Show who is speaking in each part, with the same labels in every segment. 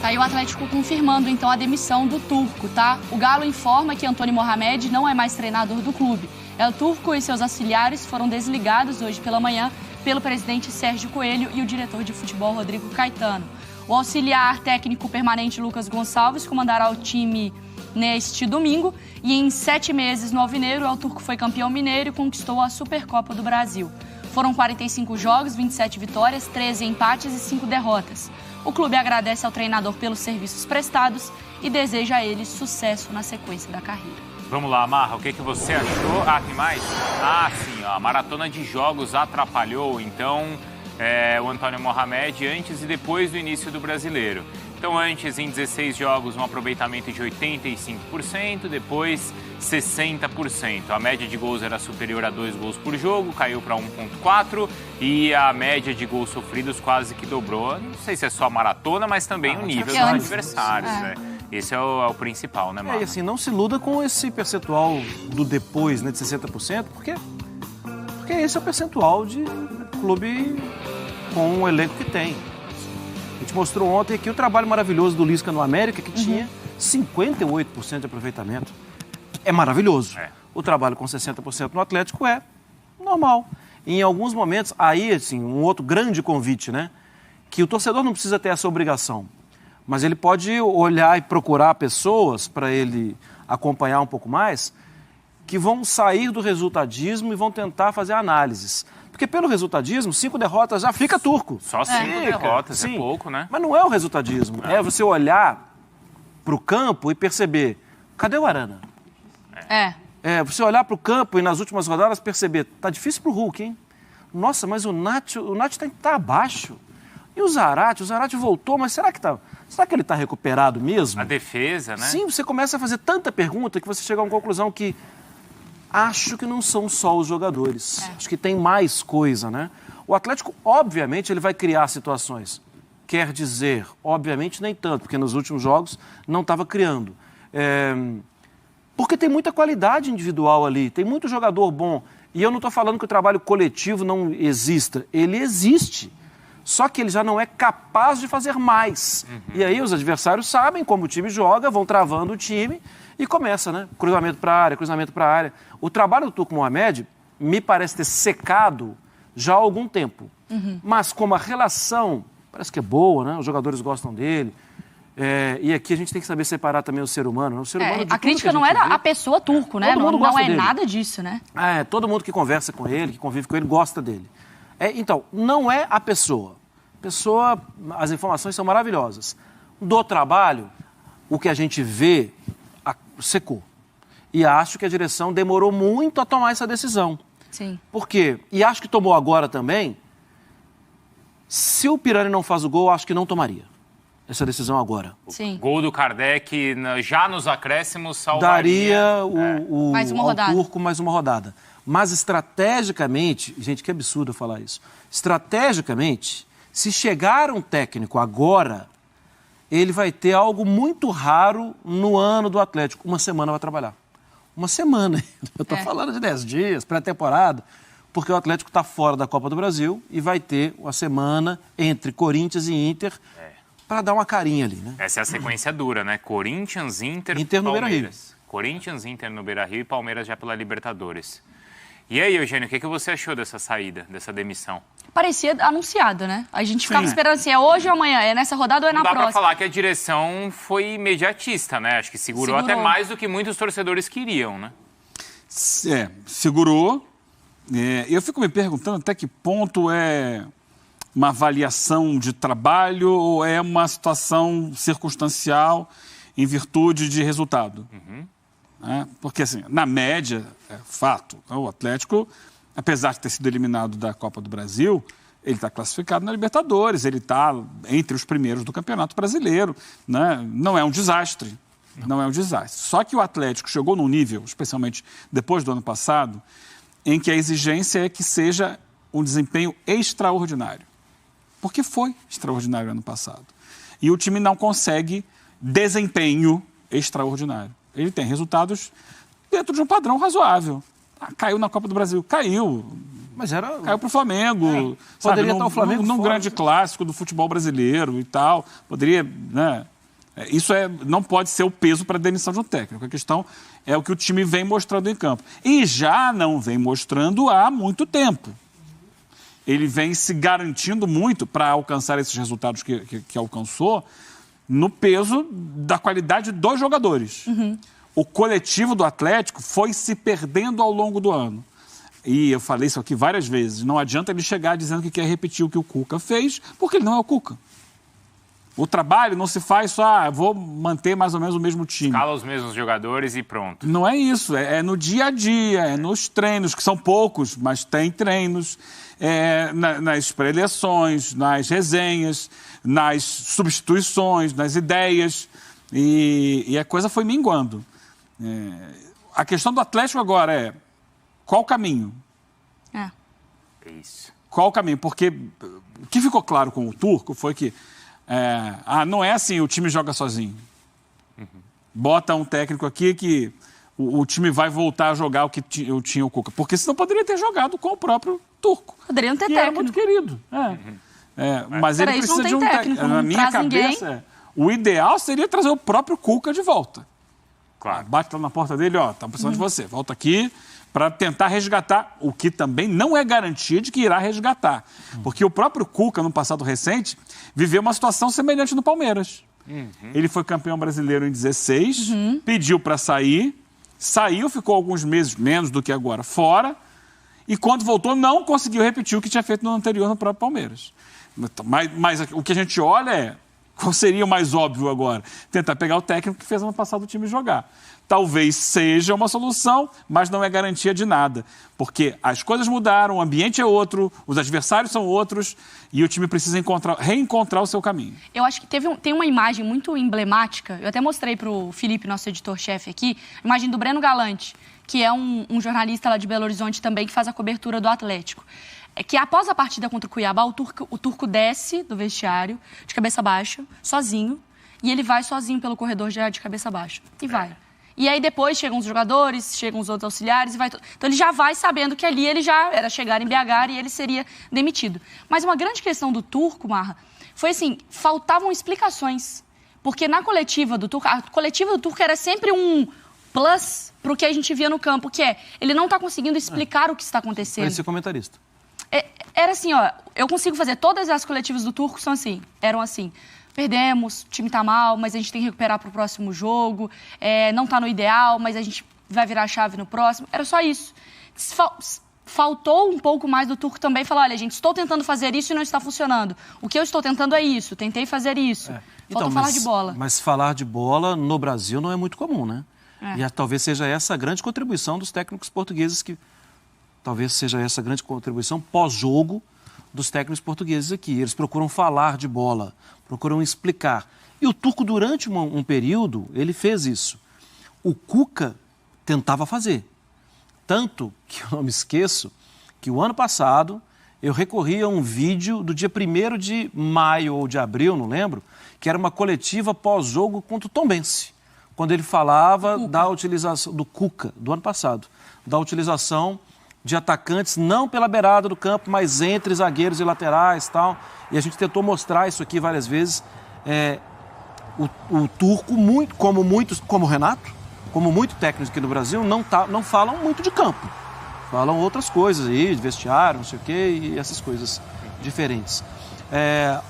Speaker 1: Tá aí o Atlético confirmando, então, a demissão do turco, tá? O Galo informa que Antony Mohamed não é mais treinador do clube. El Turco e seus auxiliares foram desligados hoje pela manhã pelo presidente Sérgio Coelho e o diretor de futebol Rodrigo Caetano. O auxiliar técnico permanente Lucas Gonçalves comandará o time neste domingo e em 7 meses no Alvinegro, o El Turco foi campeão mineiro e conquistou a Supercopa do Brasil. Foram 45 jogos, 27 vitórias, 13 empates e 5 derrotas. O clube agradece ao treinador pelos serviços prestados e deseja a ele sucesso na sequência da carreira.
Speaker 2: Vamos lá, Marra, o que você achou? Ah, tem mais? Ah, sim, a maratona de jogos atrapalhou, então, o Antony Mohamed antes e depois do início do Brasileiro. Então, antes, em 16 jogos, um aproveitamento de 85%, depois 60%. A média de gols era superior a 2 gols por jogo, caiu para 1,4 e a média de gols sofridos quase que dobrou. Não sei se é só a maratona, mas também o nível dos adversários, né? Esse é o principal, né, Marcos?
Speaker 3: E assim, não se iluda com esse percentual do depois, né, de 60%, porque esse é o percentual de clube com o elenco que tem. A gente mostrou ontem aqui o trabalho maravilhoso do Lisca no América, que tinha 58% de aproveitamento. É maravilhoso. O trabalho com 60% no Atlético é normal. E em alguns momentos, aí, assim, um outro grande convite, né? Que o torcedor não precisa ter essa obrigação. Mas ele pode olhar e procurar pessoas para ele acompanhar um pouco mais que vão sair do resultadismo e vão tentar fazer análises. Porque pelo resultadismo, 5 derrotas já fica turco.
Speaker 2: Só 5 derrotas, é pouco, né?
Speaker 3: Mas não é o resultadismo. É você olhar para o campo e perceber, cadê o Arana? É você olhar para o campo e nas últimas rodadas perceber, tá difícil para o Hulk, hein? Nossa, mas o Nath tá abaixo. E o Zarate voltou, mas será que ele está recuperado mesmo?
Speaker 2: A defesa, né?
Speaker 3: Sim, você começa a fazer tanta pergunta que você chega a uma conclusão que acho que não são só os jogadores. Acho que tem mais coisa, né? O Atlético, obviamente, ele vai criar situações. Quer dizer, obviamente, nem tanto, porque nos últimos jogos não estava criando. Porque tem muita qualidade individual ali, tem muito jogador bom. E eu não estou falando que o trabalho coletivo não exista. Ele existe. Só que ele já não é capaz de fazer mais. E aí os adversários sabem como o time joga, vão travando o time e começa, né? Cruzamento para a área. O trabalho do Turco Mohamed me parece ter secado já há algum tempo. Mas como a relação parece que é boa, né? Os jogadores gostam dele. E aqui a gente tem que saber separar também o ser humano. O ser humano
Speaker 1: a crítica não era a pessoa turco, né? Não é nada disso, né?
Speaker 3: Todo mundo que conversa com ele, que convive com ele, gosta dele. Então, não é a pessoa. As informações são maravilhosas. Do trabalho, o que a gente vê secou. E acho que a direção demorou muito a tomar essa decisão.
Speaker 1: Sim.
Speaker 3: Por quê? E acho que tomou agora também. Se o Pirani não faz o gol, acho que não tomaria essa decisão agora.
Speaker 2: Sim. O gol do Kardec, já nos acréscimos, salvaria...
Speaker 3: Daria
Speaker 1: mais uma rodada.
Speaker 3: ao Turco mais uma rodada. Mas estrategicamente... Gente, que absurdo eu falar isso. Estrategicamente, se chegar um técnico agora, ele vai ter algo muito raro no ano do Atlético. Uma semana vai trabalhar. Uma semana. Eu estou falando de 10 dias, pré-temporada, porque o Atlético está fora da Copa do Brasil e vai ter uma semana entre Corinthians e Inter para dar uma carinha ali, né?
Speaker 2: Essa é a sequência dura, né? Corinthians, Inter
Speaker 3: no Beira-Rio.
Speaker 2: Corinthians, Inter no Beira-Rio e Palmeiras já pela Libertadores. E aí, Eugênio, o que você achou dessa saída, dessa demissão?
Speaker 1: Parecia anunciado, né? A gente ficava esperando assim, é hoje ou amanhã? É nessa rodada ou é na próxima?
Speaker 2: Não dá pra falar que a direção foi imediatista, né? Acho que segurou até mais do que muitos torcedores queriam, né?
Speaker 4: Segurou. Eu fico me perguntando até que ponto é uma avaliação de trabalho ou é uma situação circunstancial em virtude de resultado. Porque, assim, na média, é fato, o Atlético, apesar de ter sido eliminado da Copa do Brasil, ele está classificado na Libertadores, ele está entre os primeiros do Campeonato Brasileiro, né? Não é um desastre, não é um desastre. Só que o Atlético chegou num nível, especialmente depois do ano passado, em que a exigência é que seja um desempenho extraordinário. Porque foi extraordinário ano passado. E o time não consegue desempenho extraordinário. Ele tem resultados dentro de um padrão razoável. Caiu na Copa do Brasil, caiu.
Speaker 3: Mas era...
Speaker 4: Caiu pro Flamengo. Sabe,
Speaker 3: Poderia estar o Flamengo
Speaker 4: num
Speaker 3: fora.
Speaker 4: grande clássico do futebol brasileiro e tal. Poderia, né? Isso não pode ser o peso para a demissão de um técnico. A questão é o que o time vem mostrando em campo. E já não vem mostrando há muito tempo. Ele vem se garantindo muito para alcançar esses resultados que alcançou no peso da qualidade dos jogadores. O coletivo do Atlético foi se perdendo ao longo do ano. E eu falei isso aqui várias vezes. Não adianta ele chegar dizendo que quer repetir o que o Cuca fez, porque ele não é o Cuca. O trabalho não se faz só, vou manter mais ou menos o mesmo time.
Speaker 2: Escala os mesmos jogadores e pronto.
Speaker 4: Não é isso, é no dia a dia, é nos treinos, que são poucos, mas tem treinos, nas preleções, nas resenhas, nas substituições, nas ideias, e a coisa foi minguando. A questão do Atlético agora é, qual o caminho?
Speaker 2: É isso.
Speaker 4: Qual o caminho? Porque o que ficou claro com o Turco foi que não é assim, o time joga sozinho. Bota um técnico aqui que o time vai voltar a jogar o que tinha o Cuca. Porque senão poderia ter jogado com o próprio Turco.
Speaker 1: Poderia não ter
Speaker 4: que
Speaker 1: técnico.
Speaker 4: Era muito querido. Mas ele precisa de um técnico. Na minha cabeça, o ideal seria trazer o próprio Cuca de volta.
Speaker 2: Claro.
Speaker 4: Bate lá na porta dele, tá precisando de você. Volta aqui para tentar resgatar, o que também não é garantia de que irá resgatar. Porque o próprio Cuca, no passado recente, viveu uma situação semelhante no Palmeiras. Ele foi campeão brasileiro em 2016, pediu para sair, saiu, ficou alguns meses, menos do que agora, fora, e quando voltou não conseguiu repetir o que tinha feito no anterior no próprio Palmeiras. Mas o que a gente olha é, qual seria o mais óbvio agora? Tentar pegar o técnico que fez ano passado o time jogar. Talvez seja uma solução, mas não é garantia de nada. Porque as coisas mudaram, o ambiente é outro, os adversários são outros e o time precisa reencontrar o seu caminho.
Speaker 1: Eu acho que tem uma imagem muito emblemática, eu até mostrei para o Felipe, nosso editor-chefe aqui, a imagem do Breno Galante, que é um jornalista lá de Belo Horizonte também, que faz a cobertura do Atlético. É que após a partida contra o Cuiabá, o Turco desce do vestiário, de cabeça baixa, sozinho, e ele vai sozinho pelo corredor já de cabeça baixa. E vai. E aí depois chegam os jogadores, chegam os outros auxiliares, e vai então ele já vai sabendo que ali ele já era chegar em BH e ele seria demitido. Mas uma grande questão do Turco, Marra, foi assim, faltavam explicações. Porque na coletiva do Turco, a coletiva do Turco era sempre um plus para o que a gente via no campo, que ele não está conseguindo explicar o que está acontecendo.
Speaker 3: Esse comentarista.
Speaker 1: Era assim, eu consigo fazer, todas as coletivas do Turco eram assim. Perdemos, o time tá mal, mas a gente tem que recuperar para o próximo jogo. Não tá no ideal, mas a gente vai virar a chave no próximo. Era só isso. Faltou um pouco mais do Turco também falar, olha, gente, estou tentando fazer isso e não está funcionando. O que eu estou tentando é isso, tentei fazer isso. Faltou falar de bola.
Speaker 3: Mas falar de bola no Brasil não é muito comum, né? E talvez seja essa a grande contribuição dos técnicos portugueses talvez seja essa a grande contribuição pós-jogo dos técnicos portugueses aqui. Eles procuram falar de bola, procuram explicar. E o Turco, durante um período, ele fez isso. O Cuca tentava fazer. Tanto que eu não me esqueço que o ano passado eu recorri a um vídeo do dia 1º de maio ou de abril, não lembro, que era uma coletiva pós-jogo contra o Tombense, quando ele falava da utilização do Cuca, do ano passado, da utilização de atacantes não pela beirada do campo, mas entre zagueiros e laterais e tal. E a gente tentou mostrar isso aqui várias vezes. O Turco, como o Renato, como muito técnicos aqui no Brasil, não falam muito de campo. Falam outras coisas aí, de vestiário, não sei o quê, e essas coisas diferentes.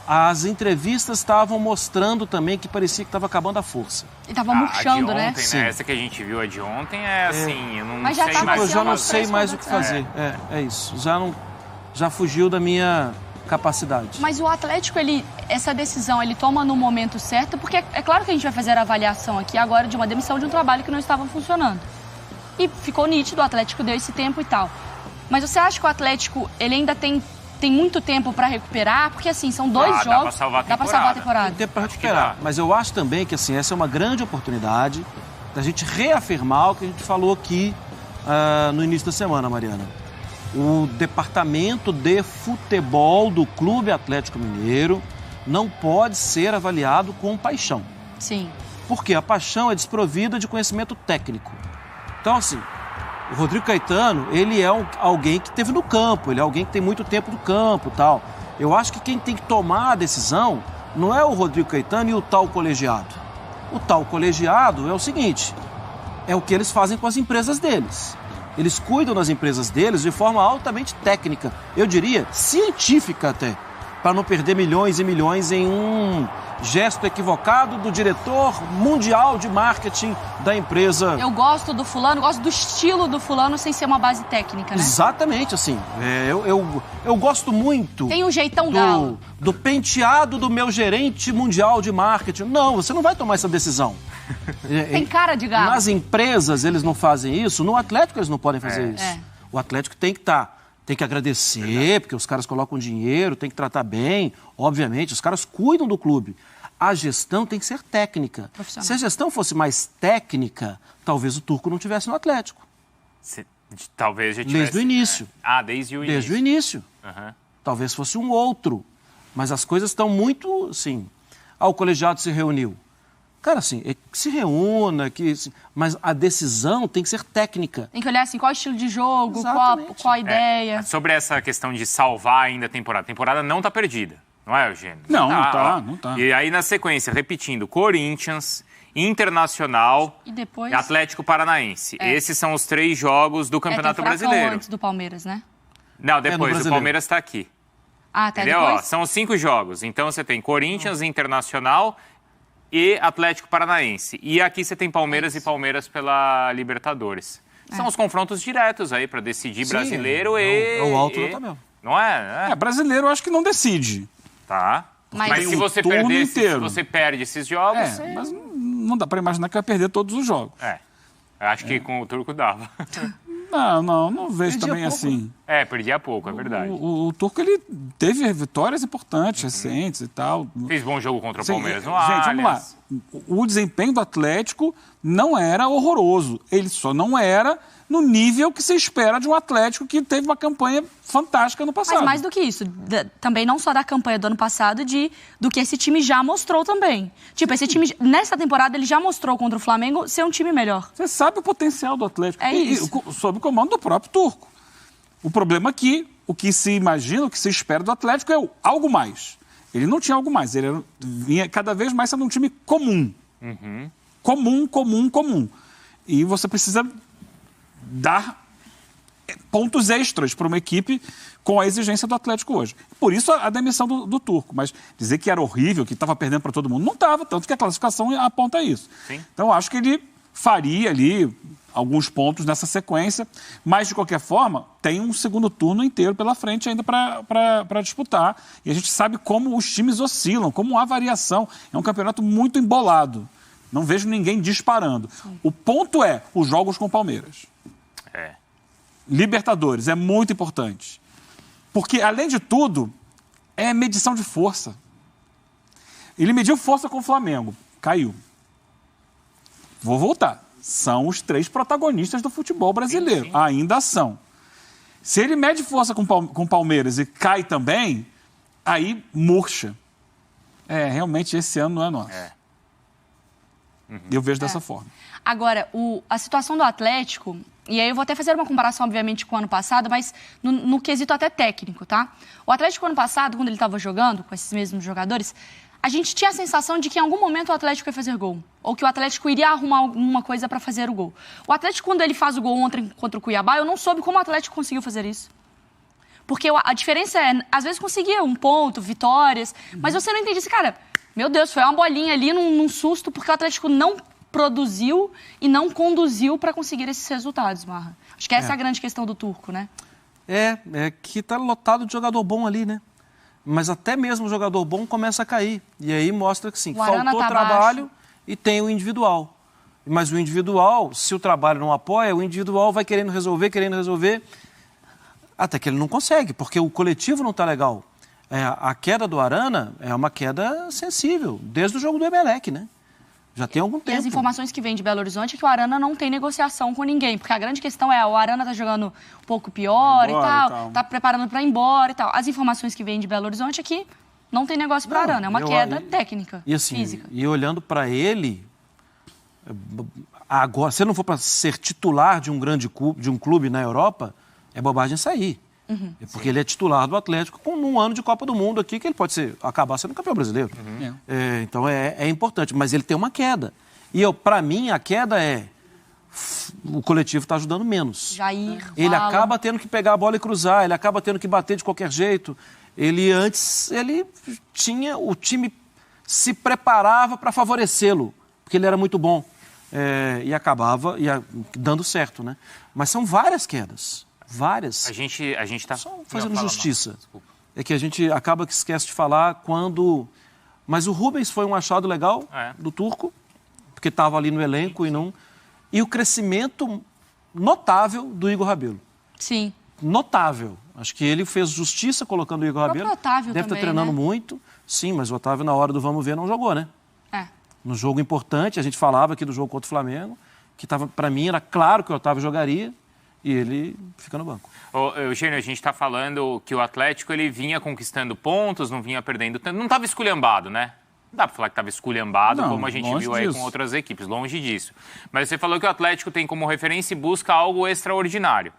Speaker 3: As entrevistas estavam mostrando também que parecia que estava acabando a força.
Speaker 1: E estava murchando,
Speaker 2: né?
Speaker 1: Sim.
Speaker 2: Essa que a gente viu, a de ontem, assim, eu não
Speaker 1: mas já
Speaker 2: sei mais.
Speaker 3: Eu já não sei mais o que fazer. É isso. Já fugiu da minha capacidade.
Speaker 1: Mas o Atlético, essa decisão, ele toma no momento certo, porque é claro que a gente vai fazer a avaliação aqui agora de uma demissão de um trabalho que não estava funcionando. E ficou nítido, o Atlético deu esse tempo e tal. Mas você acha que o Atlético, ele ainda tem muito tempo para recuperar? Porque, assim, são 2 jogos. Dá para salvar a temporada.
Speaker 3: Tem tempo para recuperar. Mas eu acho também que, assim, essa é uma grande oportunidade da gente reafirmar o que a gente falou aqui no início da semana, Mariana. O departamento de futebol do Clube Atlético Mineiro não pode ser avaliado com paixão.
Speaker 1: Sim.
Speaker 3: Porque a paixão é desprovida de conhecimento técnico. Então, assim, O Rodrigo Caetano, ele é alguém que esteve no campo, ele é alguém que tem muito tempo no campo e tal. Eu acho que quem tem que tomar a decisão não é o Rodrigo Caetano e o tal colegiado. O tal colegiado é o seguinte, é o que eles fazem com as empresas deles. Eles cuidam das empresas deles de forma altamente técnica, eu diria científica até, para não perder milhões e milhões em um gesto equivocado do diretor mundial de marketing da empresa.
Speaker 1: Eu gosto do fulano, gosto do estilo do fulano sem ser uma base técnica, né?
Speaker 3: Exatamente, assim. Eu gosto muito...
Speaker 1: Tem um jeitão galo.
Speaker 3: Do penteado do meu gerente mundial de marketing. Não, você não vai tomar essa decisão.
Speaker 1: Tem cara de galo.
Speaker 3: Nas empresas eles não fazem isso, no Atlético eles não podem fazer isso. O Atlético tem que agradecer, porque os caras colocam dinheiro, tem que tratar bem, obviamente, os caras cuidam do clube. A gestão tem que ser técnica. Se a gestão fosse mais técnica, talvez o Turco não estivesse no Atlético.
Speaker 2: Talvez já tivesse...
Speaker 3: Desde o início.
Speaker 2: Desde o início.
Speaker 3: Desde o início.
Speaker 2: Uhum.
Speaker 3: Talvez fosse um outro. Mas as coisas estão muito, assim... o colegiado se reuniu. Cara, assim, se reúna, mas a decisão tem que ser técnica.
Speaker 1: Tem que olhar, assim, qual é o estilo de jogo, qual a ideia.
Speaker 2: Sobre essa questão de salvar ainda a temporada. A temporada não está perdida, não é, Eugênio?
Speaker 4: Não tá.
Speaker 2: E aí, na sequência, repetindo, Corinthians, Internacional
Speaker 1: e depois...
Speaker 2: Atlético Paranaense. Esses são os 3 jogos do Campeonato Brasileiro.
Speaker 1: Antes do Palmeiras, né?
Speaker 2: Não, depois, o Palmeiras está aqui.
Speaker 1: Tá
Speaker 2: entendeu?
Speaker 1: Depois?
Speaker 2: São os 5 jogos. Então, você tem Corinthians, Internacional... e Atlético Paranaense. E aqui você tem Palmeiras e Palmeiras pela Libertadores. São os confrontos diretos aí para decidir brasileiro
Speaker 3: É o alto da tabela.
Speaker 2: Não é?
Speaker 4: Brasileiro eu acho que não decide.
Speaker 2: Tá. Mas se você perde esses jogos...
Speaker 4: Mas não dá para imaginar que vai perder todos os jogos.
Speaker 2: Eu acho que com o Turco dava.
Speaker 4: Não vejo também assim.
Speaker 2: Perdia pouco, é verdade.
Speaker 4: O Turco, ele teve vitórias importantes, recentes e tal.
Speaker 2: Fez bom jogo contra o Palmeiras no
Speaker 4: Gente, vamos lá. O desempenho do Atlético não era horroroso. Ele só não era no nível que se espera de um Atlético que teve uma campanha fantástica no passado.
Speaker 1: Mas mais do que isso, também não só da campanha do ano passado, do que esse time já mostrou também. Tipo, esse time, nessa temporada, ele já mostrou contra o Flamengo ser um time melhor.
Speaker 4: Você sabe o potencial do Atlético.
Speaker 1: Isso.
Speaker 4: Sob o comando do próprio Turco. O problema é que o que se imagina, o que se espera do Atlético é algo mais. Ele não tinha algo mais. Ele vinha cada vez mais sendo um time comum.
Speaker 2: Uhum.
Speaker 4: Comum. E você precisa dar pontos extras para uma equipe com a exigência do Atlético hoje. Por isso a demissão do Turco. Mas dizer que era horrível, que estava perdendo para todo mundo, não estava. Tanto que a classificação aponta isso.
Speaker 2: Sim.
Speaker 4: Então, acho que ele faria ali alguns pontos nessa sequência. Mas, de qualquer forma, tem um segundo turno inteiro pela frente ainda para disputar. E a gente sabe como os times oscilam, como há variação. É um campeonato muito embolado. Não vejo ninguém disparando. Sim. O ponto é os jogos com o Palmeiras. Libertadores é muito importante. Porque, além de tudo, é medição de força. Ele mediu força com o Flamengo. Caiu. Vou voltar. São os 3 protagonistas do futebol brasileiro. Sim. Ainda são. Se ele mede força com o Palmeiras e cai também, aí murcha. Realmente esse ano não é nosso. Eu vejo dessa forma.
Speaker 1: Agora, a situação do Atlético, e aí eu vou até fazer uma comparação, obviamente, com o ano passado, mas no quesito até técnico, tá? O Atlético, ano passado, quando ele estava jogando com esses mesmos jogadores, a gente tinha a sensação de que em algum momento o Atlético ia fazer gol. Ou que o Atlético iria arrumar alguma coisa para fazer o gol. O Atlético, quando ele faz o gol ontem contra o Cuiabá, eu não soube como o Atlético conseguiu fazer isso. Porque a diferença é, às vezes conseguia um ponto, vitórias, mas você não entendia assim, cara, meu Deus, foi uma bolinha ali num susto, porque o Atlético não produziu e não conduziu para conseguir esses resultados, Marra. Acho que essa é a grande questão do Turco, né?
Speaker 3: É que tá lotado de jogador bom ali, né? Mas até mesmo o jogador bom começa a cair. E aí mostra que sim, faltou trabalho e tem o individual. Mas o individual, se o trabalho não apoia, o individual vai querendo resolver, até que ele não consegue, porque o coletivo não está legal. A queda do Arana é uma queda sensível, desde o jogo do Emelec, né? Já tem algum tempo.
Speaker 1: E as informações que vêm de Belo Horizonte é que o Arana não tem negociação com ninguém. Porque a grande questão é, o Arana tá jogando um pouco pior e tal, tá preparando para ir embora e tal. As informações que vêm de Belo Horizonte é que não tem negócio para Arana, é uma queda técnica,
Speaker 3: e assim,
Speaker 1: física.
Speaker 3: E olhando para ele, Agora, se ele não for para ser titular de um grande clube, de um clube na Europa, é bobagem sair. Porque ele é titular do Atlético com um ano de Copa do Mundo aqui, que ele pode acabar sendo campeão brasileiro. Então é importante, mas ele tem uma queda. E para mim, a queda o coletivo está ajudando menos.
Speaker 1: Jair,
Speaker 3: ele
Speaker 1: fala.
Speaker 3: acaba tendo que pegar a bola e cruzar, ele acaba tendo que bater de qualquer jeito. O time se preparava para favorecê-lo, porque ele era muito bom. E acabava dando certo, né? Mas são várias quedas. Várias.
Speaker 2: A gente está
Speaker 3: Só fazendo justiça. É que a gente acaba que esquece de falar quando... Mas o Rubens foi um achado legal do Turco, porque estava ali no elenco e não... E o crescimento notável do Igor Rabelo.
Speaker 1: Sim.
Speaker 3: Notável. Acho que ele fez justiça colocando o Igor Rabelo.
Speaker 1: Otávio
Speaker 3: deve
Speaker 1: também,
Speaker 3: estar treinando
Speaker 1: né?
Speaker 3: muito. Sim, mas o Otávio, na hora do vamos ver, não jogou, né? No jogo importante, a gente falava aqui do jogo contra o Flamengo, que para mim era claro que o Otávio jogaria e ele fica no banco.
Speaker 2: Eugênio, a gente está falando que o Atlético ele vinha conquistando pontos, não vinha perdendo tanto, não estava esculhambado, né? Não dá para falar que estava esculhambado, como a gente viu aí com outras equipes, longe disso. Mas você falou que o Atlético tem como referência e busca algo extraordinário.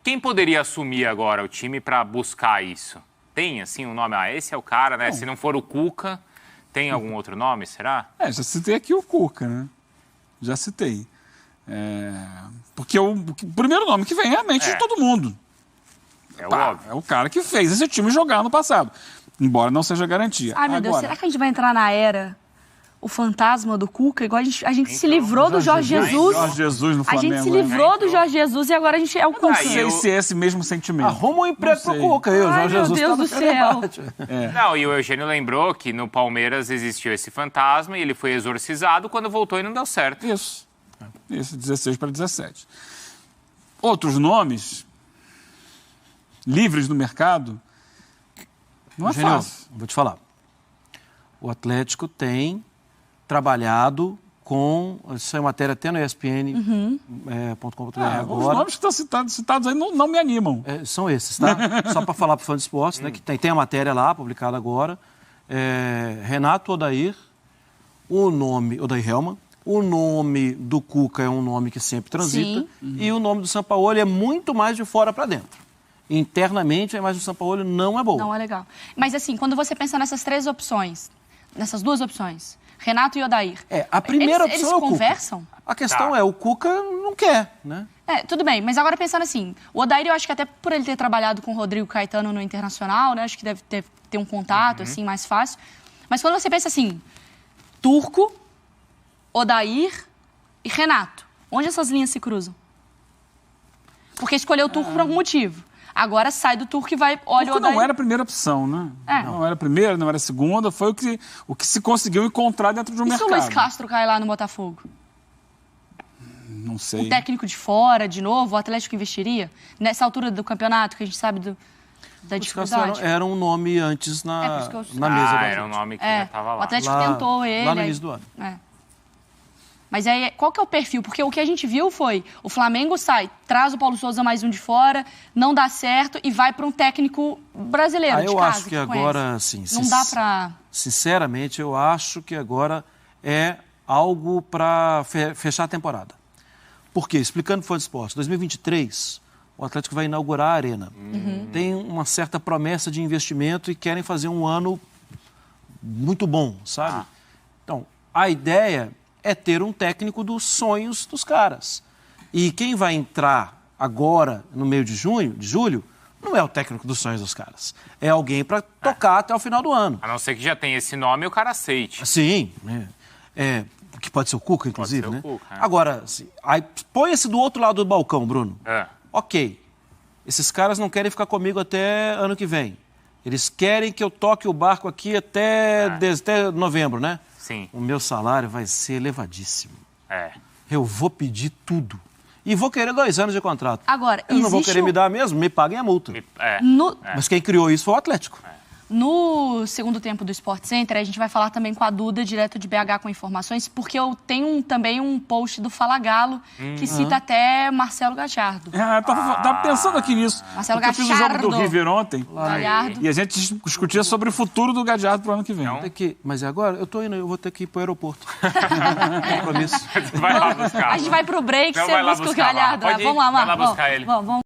Speaker 2: Quem poderia assumir agora o time para buscar isso? Tem, assim, um nome? Esse é o cara, né? Não. Se não for o Cuca, tem algum outro nome, será?
Speaker 4: Já citei aqui o Cuca, né? Já citei. Porque o primeiro nome que vem é a mente de todo mundo.
Speaker 2: Óbvio.
Speaker 4: É o cara que fez esse time jogar no passado. Embora não seja garantia.
Speaker 5: Ai, meu Deus, será que a gente vai entrar na era o fantasma do Cuca? Igual a gente se livrou do Jorge Jesus.
Speaker 4: Jorge Jesus no Flamengo.
Speaker 5: A gente se livrou do Jorge Jesus e agora a gente é o Cuca.
Speaker 4: Não sei se é esse mesmo sentimento.
Speaker 3: Arruma um emprego pro Cuca.
Speaker 5: Ai, meu Deus do céu.
Speaker 2: Não, e o Eugênio lembrou que no Palmeiras existiu esse fantasma e ele foi exorcizado quando voltou e não deu certo.
Speaker 4: Isso, 16 para 17. Outros nomes livres no mercado não é fácil.
Speaker 3: Vou te falar. O Atlético tem trabalhado com... Isso é matéria até no ESPN.com.br agora.
Speaker 4: Os nomes que estão citados aí não me animam.
Speaker 3: São esses, tá? Só para falar para o fã de esportes, né? Que tem a matéria lá, publicada agora. Renato Odair, Odair Helman. O nome do Cuca é um nome que sempre transita. E o nome do Sampaoli é muito mais de fora para dentro. Internamente, a imagem do Sampaoli não é boa.
Speaker 1: Não é legal. Mas assim, quando você pensa nessas nessas duas opções, Renato e Odair...
Speaker 3: A primeira opção
Speaker 1: eles
Speaker 3: é o Cuca.
Speaker 1: conversam?
Speaker 3: A questão é, o Cuca não quer, né?
Speaker 1: Tudo bem, mas agora pensando assim, o Odair, eu acho que até por ele ter trabalhado com o Rodrigo Caetano no Internacional, né? Acho que deve ter um contato, assim, mais fácil. Mas quando você pensa assim, Turco, Odair e Renato, onde essas linhas se cruzam? Porque escolheu o Turco por algum motivo. Agora sai do Turco e olha o Odair.
Speaker 4: Não era a primeira opção, né? Não era a primeira, não era a segunda. Foi o que se conseguiu encontrar dentro de um mercado.
Speaker 1: E se o Luiz Castro cai lá no Botafogo?
Speaker 4: Não sei.
Speaker 1: Um técnico de fora, de novo, o Atlético investiria? Nessa altura do campeonato, que a gente sabe da dificuldade.
Speaker 3: Era um nome antes na mesa.
Speaker 2: Era um nome que já estava lá.
Speaker 1: O Atlético tentou ele.
Speaker 3: Lá no início do ano.
Speaker 1: Mas aí, qual que é o perfil? Porque o que a gente viu foi, o Flamengo traz o Paulo Souza mais um de fora, não dá certo e vai para um técnico brasileiro de casa.
Speaker 3: Eu acho que agora, sim.
Speaker 1: Não dá para...
Speaker 3: Sinceramente, eu acho que agora é algo para fechar a temporada. Por quê? Explicando para o esporte, 2023, o Atlético vai inaugurar a Arena. Tem uma certa promessa de investimento e querem fazer um ano muito bom, sabe? Então, a ideia é ter um técnico dos sonhos dos caras. E quem vai entrar agora, no meio de julho, não é o técnico dos sonhos dos caras. É alguém para tocar até o final do ano.
Speaker 2: A não ser que já tenha esse nome e o cara aceite.
Speaker 3: Sim, que pode ser o Cuca, inclusive,
Speaker 2: pode ser
Speaker 3: né?
Speaker 2: o Cuca,
Speaker 3: Agora, assim, aí põe-se do outro lado do balcão, Bruno. Ok, esses caras não querem ficar comigo até ano que vem. Eles querem que eu toque o barco aqui até novembro, né?
Speaker 2: Sim.
Speaker 3: O meu salário vai ser elevadíssimo.
Speaker 2: Eu
Speaker 3: vou pedir tudo. E vou querer 2 anos de contrato.
Speaker 1: Agora,
Speaker 3: eles não vão querer me dar mesmo, me paguem a multa. Mas quem criou isso foi o Atlético.
Speaker 1: No segundo tempo do Sport Center, a gente vai falar também com a Duda, direto de BH, com informações, porque eu tenho também um post do Fala Galo, que cita até Marcelo Gallardo.
Speaker 4: Eu tava pensando aqui nisso.
Speaker 1: Marcelo
Speaker 4: porque eu fiz o jogo do
Speaker 1: Gallardo.
Speaker 4: River ontem.
Speaker 1: Gallardo.
Speaker 4: E a gente discutia sobre o futuro do Gallardo pro ano que vem.
Speaker 3: Mas agora? Eu tô indo, eu vou ter que ir pro aeroporto. Compromisso.
Speaker 2: Vai lá buscar.
Speaker 1: A gente vai pro break,
Speaker 2: Então
Speaker 1: você
Speaker 2: vai lá
Speaker 1: busca o
Speaker 2: buscar,
Speaker 1: Gallardo.
Speaker 2: Pode ir.
Speaker 1: Vamos lá,
Speaker 2: Vai lá
Speaker 1: Marcos.
Speaker 2: buscar ele.
Speaker 1: Vamos.